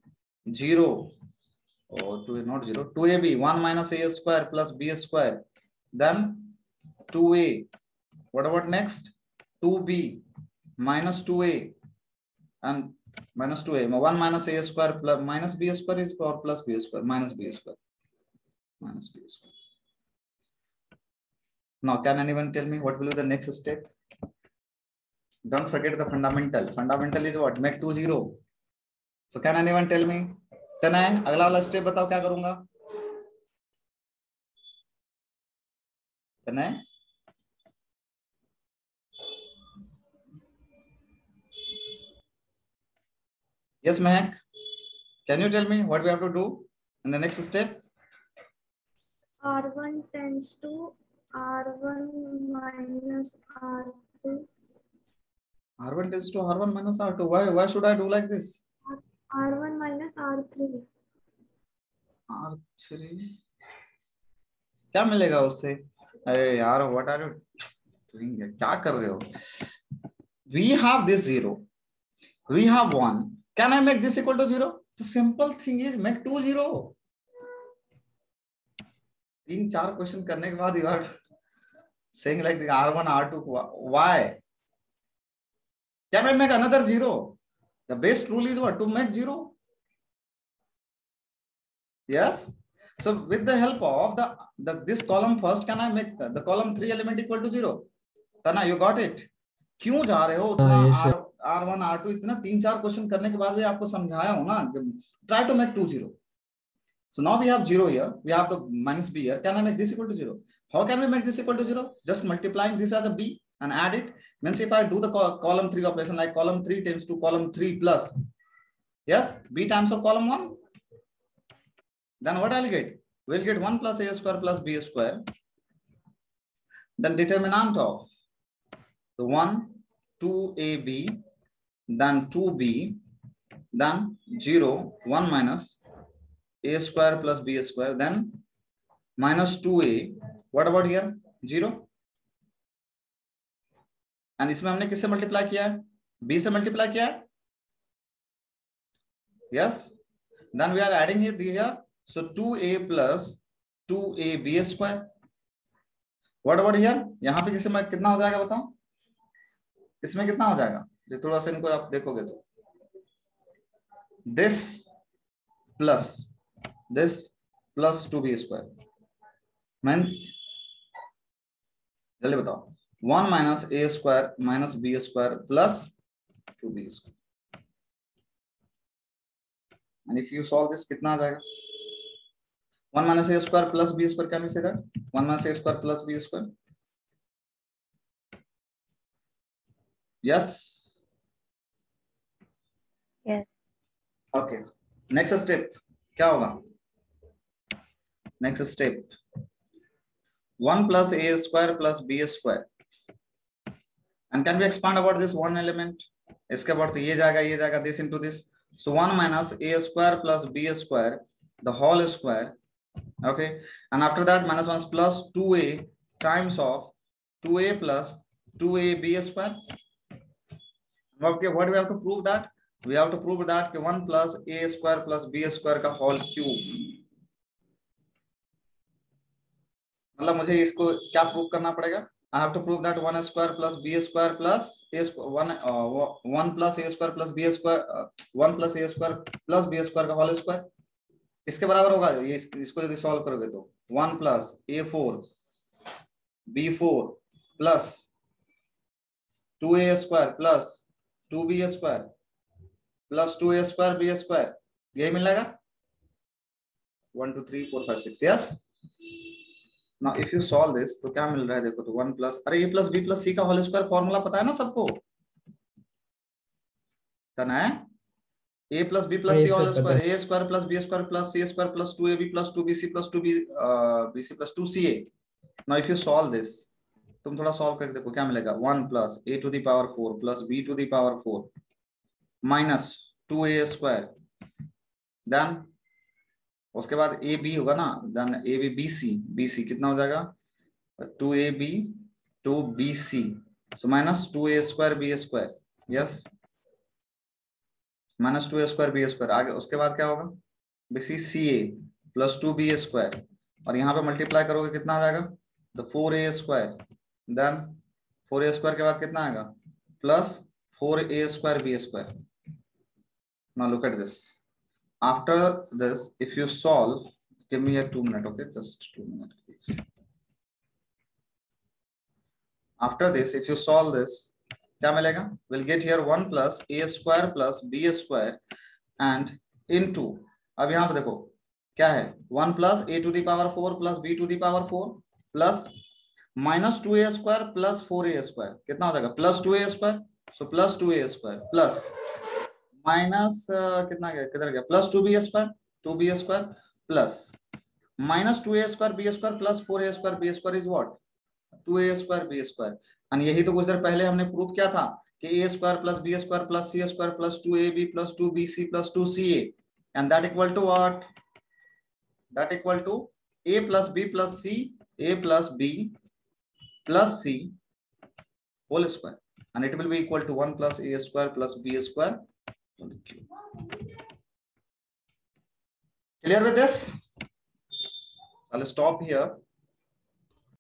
0. Oh, 2 not 0. 2ab, 1 minus a square plus b square. Then 2a. What about next? 2b minus 2a and minus 2a. 1 minus a square plus minus b square is or plus b square minus b square. Minus b square. Now, can anyone tell me what will be the next step? Don't forget the fundamental. Fundamental is what? Make 2 0. So can anyone tell me? तनय अगला वाला step बताओ क्या करूंगा? तनय yes Mehak, can you tell me what we have to do in the next step? R1 tends to R1 minus R2. R1 tends to R1 minus R2. Why should I do like this? R1 minus R3. R3 क्या मिलेगा उससे? अरे यार what are you doing? क्या कर रहे हो? We have this 0. We have 1. Can I make this equal to 0? The simple thing is make 2 0. 3-4 question करने के बाद you are saying like the R1 R2. Why? Can I make another 0? The best rule is what? To make 0. Yes. So with the help of this column first, can I make the column 3 element equal to 0? Tana, you got it? क्यों जा रहे हो उतना R1 R2 इतना 3-4 question करने के बाद भी आपको समझाया हो ना? Try to make 2 0. So now we have 0 here. We have the minus b here. Can I make this equal to 0? How can we make this equal to 0? Just multiplying this as a b and add it. Means if I do the column 3 operation, like column 3 tends to column 3 plus, yes, b times of column 1. Then what I'll get? We'll get 1 plus a square plus b square. Then determinant of the 1, 2ab, then 2b, then 0, 1 minus a square plus b square, then minus 2a. What about here? 0. And इसमें हमने किससे multiply किया है? b से multiply किया है? Yes. Then we are adding here. So 2a plus 2ab square. What about here? यहाँ पे किसमें कितना हो जाएगा बताओ? इसमें कितना हो जाएगा? ये थोड़ा सा इनको आप देखोगे तो this plus 2b square means जल्दी बताओ 1 minus a square minus b square plus 2b square. And if you solve this, कितना आ जाएगा? 1 minus a square plus b square. Can we say that? 1 minus a square plus b square. Yes. Yes. Okay. Next step. क्या होगा? Next step. 1 plus a square plus b square. And can we expand about this one element? इसके बाद ये जाएगा this into this. So 1 minus a square plus b square, the whole square. Okay. And after that minus 1 plus 2a times of 2a plus 2ab square. Okay, what do we have to prove that? We have to prove that 1 plus a square plus b square का whole cube. मतलब मुझे इसको क्या prove करना पड़ेगा? I have to prove that 1 square plus b square plus a square 1 plus a square plus b square 1 plus a square plus b square का whole square. इसके बराबर होगा ये, इसको यदि सॉल्व करोगे तो 1 plus a4 b4 plus 2a square plus 2b square plus 2a square b square, यही मिलेगा 1 2 3 4 5 6। Yes, now if you solve this तो क्या मिल रहा है देखो, तो 1 प्लस, अरे a plus b plus c का होल स्क्वायर फॉर्मूला पता है ना सबको, करना है a plus b plus c whole square, a square plus b square plus c square plus 2ab plus 2bc plus 2bc plus 2ca। Now if you solve this, तुम थोड़ा solve करके देखो क्या मिलेगा, 1 plus a to the power 4 plus b to the power 4 minus 2a square, then उसके बाद a b होगा ना, then a b b c, b c कितना हो जाएगा 2ab 2bc, so minus 2a square b square, yes minus 2a square b square. आगे उसके बाद क्या होगा, बेसी सी ए प्लस 2b स्क्वायर, और यहाँ पे मल्टीप्लाई करोगे कितना आ जाएगा, तो 4a square, then 4a square के बाद कितना आएगा plus 4a square b square. Now look at this, after this if you solve, give me a 2 minute, okay, just 2 minutes please. After this if you solve this क्या मिलेगा, we'll get here 1 plus a square plus b square and into, अब यहाँ पे देखो क्या है 1 plus a to the power 4 plus b to the power 4 plus minus 2a square plus 4a square, कितना हो जाएगा plus 2a square, so plus 2a square plus minus कितना गया, किधर गया plus 2b square plus minus 2a square b square plus 4a square b square is what 2a square b square. और यही तो कुछ देर पहले हमने प्रूव किया था कि a square plus b square plus c square plus 2ab plus 2bc plus 2ca and that equal to what, that equal to a plus b plus c, a plus b plus c whole square and it will be equal to 1 plus a square plus b square. Clear with this? So I'll stop here.